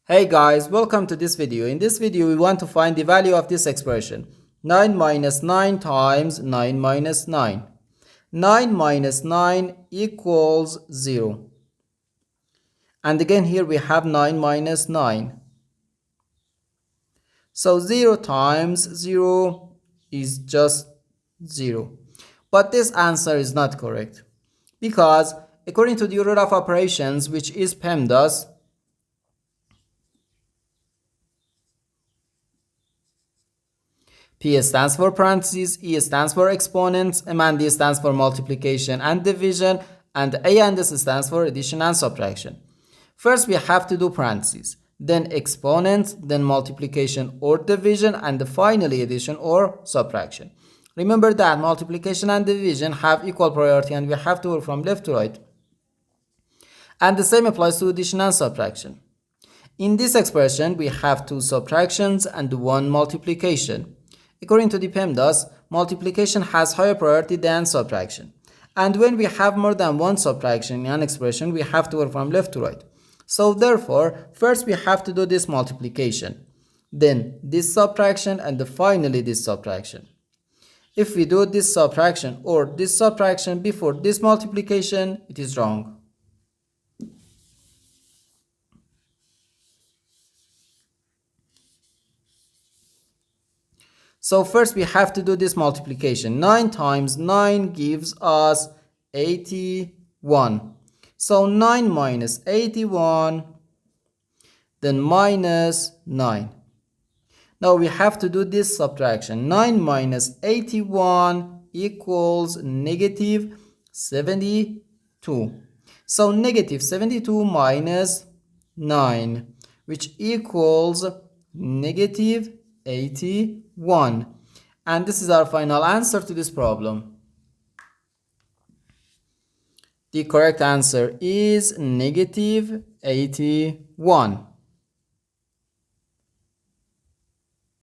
Hey guys, welcome to this video. In this video, we want to find the value of this expression. 9 minus 9 times 9 minus 9. 9 minus 9 equals 0. And again here we have 9 minus 9. So 0 times 0 is just 0. But this answer is not correct. Because according to the order of operations, which is PEMDAS, P stands for parentheses, E stands for exponents, M and D stands for multiplication and division, and A and S stands for addition and subtraction. First we have to do parentheses, then exponents, then multiplication or division, and finally addition or subtraction. Remember that multiplication and division have equal priority and we have to work from left to right. And the same applies to addition and subtraction. In this expression we have 2 subtractions and 1 multiplication. According to the PEMDAS, multiplication has higher priority than subtraction. And when we have more than 1 subtraction in an expression, we have to work from left to right. So therefore, first we have to do this multiplication, then this subtraction, and finally this subtraction. If we do this subtraction or this subtraction before this multiplication, it is wrong. So first we have to do this multiplication. 9 times 9 gives us 81. So 9 minus 81, then minus 9. Now we have to do this subtraction. 9 minus 81 equals negative 72. So negative 72 minus 9, which equals negative 81. And this is our final answer to this problem. The correct answer is negative 81.